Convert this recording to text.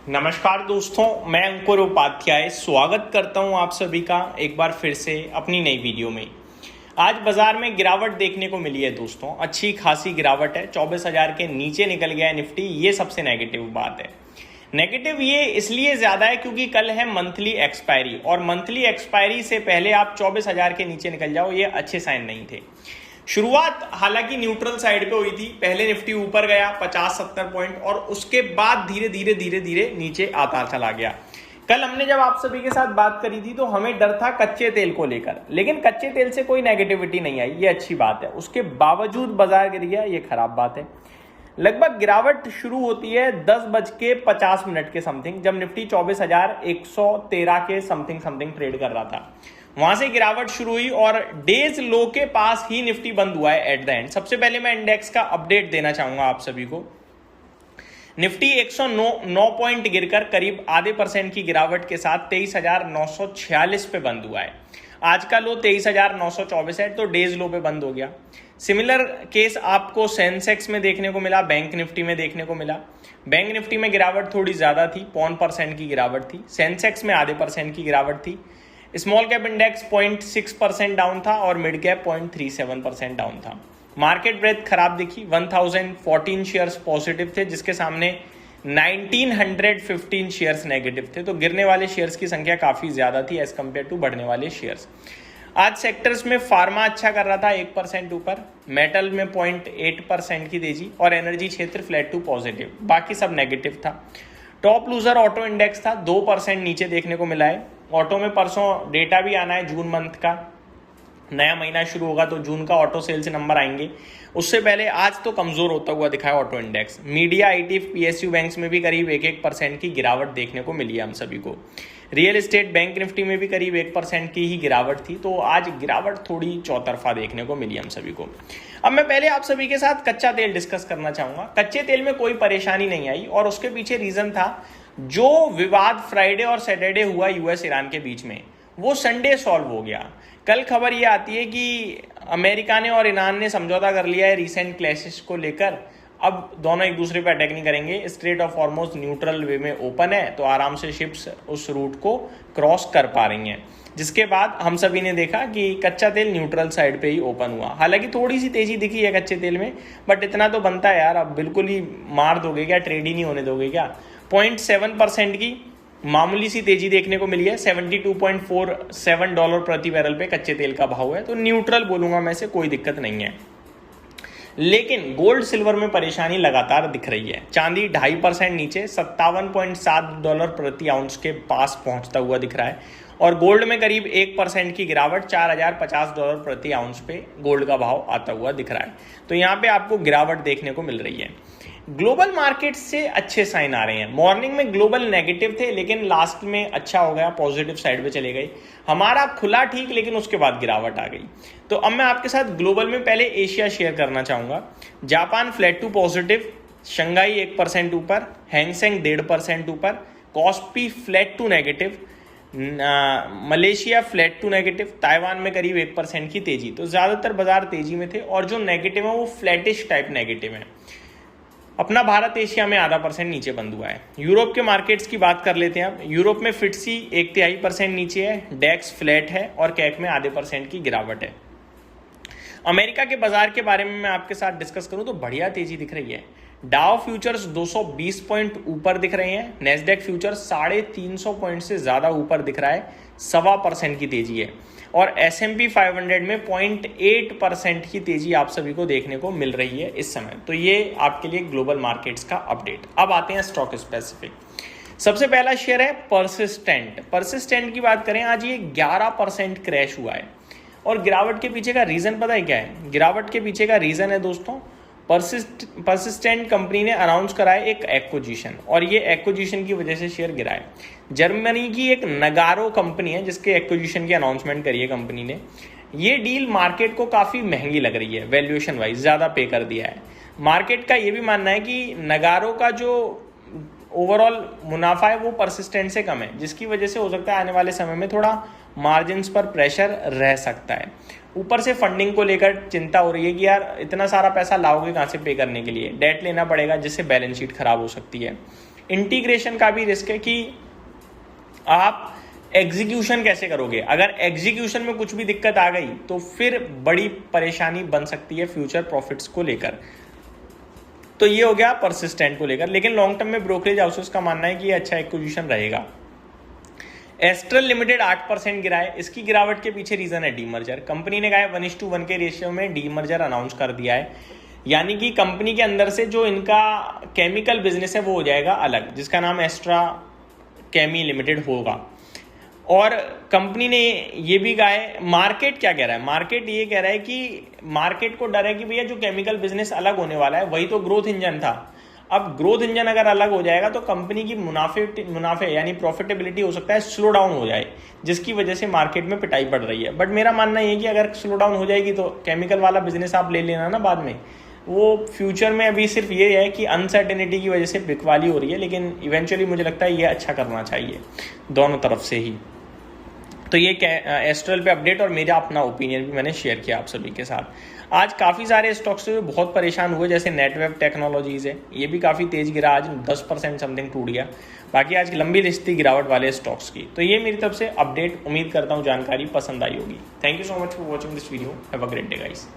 नमस्कार दोस्तों, मैं अंकुर उपाध्याय स्वागत करता हूं आप सभी का एक बार फिर से अपनी नई वीडियो में। आज बाजार में गिरावट देखने को मिली है दोस्तों, अच्छी खासी गिरावट है। 24,000 के नीचे निकल गया है निफ्टी, ये सबसे नेगेटिव बात है। नेगेटिव ये इसलिए ज़्यादा है क्योंकि कल है मंथली एक्सपायरी, और मंथली एक्सपायरी से पहले आप 24,000 के नीचे निकल जाओ, ये अच्छे साइन नहीं थे। शुरुआत हालांकि न्यूट्रल साइड पे हुई थी, पहले निफ्टी ऊपर गया 50-70 पॉइंट और उसके बाद धीरे धीरे नीचे आता चला गया। कल हमने जब आप सभी के साथ बात करी थी तो हमें डर था कच्चे तेल को लेकर, लेकिन कच्चे तेल से कोई नेगेटिविटी नहीं आई, ये अच्छी बात है। उसके बावजूद बाजार गिर गया, ये खराब बात है। लगभग गिरावट शुरू होती है 10:50 के समथिंग, जब निफ्टी 24,113 के समथिंग ट्रेड कर रहा था। वहां से गिरावट शुरू हुई और डेज लो के पास ही निफ्टी बंद हुआ है एट द एंड। सबसे पहले मैं इंडेक्स का अपडेट देना चाहूंगा आप सभी को। निफ्टी 109 पॉइंट गिरकर करीब ½ % की गिरावट के साथ 23,946 पे बंद हुआ है। आज का लो 23,924 है, तो डेज लो पे बंद हो गया। सिमिलर केस आपको सेंसेक्स में देखने को मिला, बैंक निफ्टी में देखने को मिला। बैंक निफ्टी में गिरावट थोड़ी ज्यादा थी, 0.25% की गिरावट थी। सेंसेक्स में ½ % की गिरावट थी। स्मॉल कैप इंडेक्स 0.6% डाउन था और मिड कैप 0.37% डाउन था। मार्केट ब्रेथ खराब दिखी, 1014 शेयर्स पॉजिटिव थे, जिसके सामने 1915 शेयर्स नेगेटिव थे। तो गिरने वाले शेयर्स की संख्या काफी ज्यादा थी एज कंपेयर टू बढ़ने वाले शेयर्स। आज सेक्टर्स में फार्मा अच्छा कर रहा था 1% ऊपर, मेटल में 0.8% की तेजी और एनर्जी क्षेत्र फ्लैट टू पॉजिटिव, बाकी सब नेगेटिव था। टॉप लूजर ऑटो इंडेक्स था, 2% नीचे देखने को मिला है। ऑटो में परसों डेटा भी आना है, जून मंथ का नया महीना शुरू होगा तो जून का ऑटो सेल्स नंबर आएंगे। उससे पहले आज तो कमजोर होता हुआ दिखा है auto index. Media, IT, PSU banks में भी करीब 1% की गिरावट देखने को मिली है हम सभी को। रियल एस्टेट, बैंक निफ्टी में भी करीब 1% की ही गिरावट थी। तो आज गिरावट थोड़ी चौतरफा देखने को मिली हम सभी को। अब मैं पहले आप सभी के साथ कच्चा तेल डिस्कस करना चाहूंगा। कच्चे तेल में कोई परेशानी नहीं आई और उसके पीछे रीजन था जो विवाद फ्राइडे और सैटरडे हुआ यूएस ईरान के बीच में, वो संडे सॉल्व हो गया। कल खबर ये आती है कि अमेरिका ने और ईरान ने समझौता कर लिया है रिसेंट क्लैशेस को लेकर। अब दोनों एक दूसरे पर अटैक नहीं करेंगे। स्ट्रेट ऑफ हॉर्मुज न्यूट्रल वे में ओपन है, तो आराम से शिप्स उस रूट को क्रॉस कर पा रही हैं। जिसके बाद हम सभी ने देखा कि कच्चा तेल न्यूट्रल साइड पे ही ओपन हुआ। हालांकि थोड़ी सी तेजी दिखी है कच्चे तेल में, बट इतना तो बनता है यार, अब बिल्कुल ही मार दोगे क्या, ट्रेड ही नहीं होने दोगे क्या। 0.7% की मामूली सी तेजी देखने को मिली है। $72.47 प्रति बैरल पे कच्चे तेल का भाव है, तो न्यूट्रल बोलूंगा मैं, से कोई दिक्कत नहीं है। लेकिन गोल्ड सिल्वर में परेशानी लगातार दिख रही है। चांदी 2.5% नीचे $57.7 प्रति आउंस के पास पहुंचता हुआ दिख रहा है और गोल्ड में करीब 1% की गिरावट, $4,050 प्रति आउंस पे गोल्ड का भाव आता हुआ दिख रहा है। तो यहाँ पे आपको गिरावट देखने को मिल रही है। ग्लोबल मार्केट से अच्छे साइन आ रहे हैं। मॉर्निंग में ग्लोबल नेगेटिव थे, लेकिन लास्ट में अच्छा हो गया, पॉजिटिव साइड पे चले गए। हमारा खुला ठीक, लेकिन उसके बाद गिरावट आ गई। तो अब मैं आपके साथ ग्लोबल में पहले एशिया शेयर करना चाहूंगा। Japan flat to positive, Shanghai 1% ऊपर, हैंगसेंग 1.5% ऊपर, Kospi flat to negative, Malaysia flat to negative, Taiwan में करीब 1% की तेजी। तो ज्यादातर बाजार तेजी में थे और जो नेगेटिव है वो फ्लैटिश टाइप नेगेटिव है। अपना भारत एशिया में ½ % नीचे बंद हुआ है। यूरोप के मार्केट्स की बात कर लेते हैं अब। यूरोप में फिट्सी 1/3% नीचे है, डेक्स फ्लैट है और कैक में ½ % की गिरावट है। अमेरिका के बाजार के बारे में मैं आपके साथ डिस्कस करूं तो बढ़िया तेजी दिख रही है। डाउ फ्यूचर्स 220 पॉइंट ऊपर दिख रहे हैं, नेस्डेक फ्यूचर्स 350 पॉइंट से ज्यादा ऊपर दिख रहा है, 1.25% की तेजी है और S&P 500 में 0.8% की तेजी आप सभी को देखने को मिल रही है इस समय। तो ये आपके लिए ग्लोबल मार्केट्स का अपडेट। अब आते हैं स्टॉक स्पेसिफिक। सबसे पहला शेयर है परसिस्टेंट की बात करें, आज ये 11% क्रैश हुआ है और गिरावट के पीछे का रीजन पता है क्या है? गिरावट के पीछे का रीजन है दोस्तों, परसिस्टेंट कंपनी ने अनाउंस करा है एक एक्विजिशन और ये एक्विजिशन की वजह से शेयर गिरा है। जर्मनी की एक नगारो कंपनी है जिसके एक्विजिशन की अनाउंसमेंट करी है कंपनी ने। ये डील मार्केट को काफी महंगी लग रही है, वैल्यूएशन वाइज ज्यादा पे कर दिया है। मार्केट का ये भी मानना है कि नगारो का जो ओवरऑल मुनाफा है वो परसिस्टेंट से कम है, जिसकी वजह से हो सकता है आने वाले समय में थोड़ा मार्जिन्स पर प्रेशर रह सकता है। ऊपर से फंडिंग को लेकर चिंता हो रही है कि यार इतना सारा पैसा लाओगे कहाँ से पे करने के लिए, डेट लेना पड़ेगा जिससे बैलेंस शीट खराब हो सकती है। इंटीग्रेशन का भी रिस्क है कि आप एग्जीक्यूशन कैसे करोगे। अगर एग्जीक्यूशन में कुछ भी दिक्कत आ गई तो फिर बड़ी परेशानी बन सकती है फ्यूचर प्रॉफिट्स को लेकर। तो ये हो गया परसिस्टेंट को लेकर, लेकिन लॉन्ग टर्म में ब्रोकरेज हाउसेस का मानना है कि ये अच्छा एक्विजिशन रहेगा। एस्ट्रल लिमिटेड 8% गिरा है। इसकी गिरावट के पीछे रीजन है डीमर्जर। कंपनी ने कहा है 1:1 के रेशियो में डीमर्जर अनाउंस कर दिया है, यानी कि कंपनी के अंदर से जो इनका केमिकल बिजनेस है वो हो जाएगा अलग, जिसका नाम एस्ट्रा केमी लिमिटेड होगा। और कंपनी ने ये भी कहा है, मार्केट क्या कह रहा है, मार्केट ये कह रहा है कि मार्केट को डर है कि भैया जो केमिकल बिजनेस अलग होने वाला है वही तो ग्रोथ इंजन था। अब ग्रोथ इंजन अगर अलग हो जाएगा तो कंपनी की मुनाफे यानी प्रॉफिटेबिलिटी हो सकता है स्लो डाउन हो जाए, जिसकी वजह से मार्केट में पिटाई बढ़ रही है। बट मेरा मानना ये है कि अगर स्लो डाउन हो जाएगी तो केमिकल वाला बिजनेस आप ले लेना ना बाद में, वो फ्यूचर में अभी सिर्फ ये है कि अनसर्टेनिटी की वजह से बिकवाली हो रही है, लेकिन इवेंचुअली मुझे लगता है ये अच्छा करना चाहिए दोनों तरफ से ही। तो ये एस्ट्रल पे अपडेट और मेरा अपना ओपिनियन भी मैंने शेयर किया आप सभी के साथ। आज काफ़ी सारे स्टॉक्स से बहुत परेशान हुए, जैसे नेटवेब टेक्नोलॉजीज है, ये भी काफ़ी तेज गिरा, आज 10% समथिंग टूट गया। बाकी आज लंबी लिस्ट थी गिरावट वाले स्टॉक्स की। तो ये मेरी तरफ से अपडेट, उम्मीद करता हूँ जानकारी पसंद आई होगी। Thank you so much for watching this video. Have a great day guys.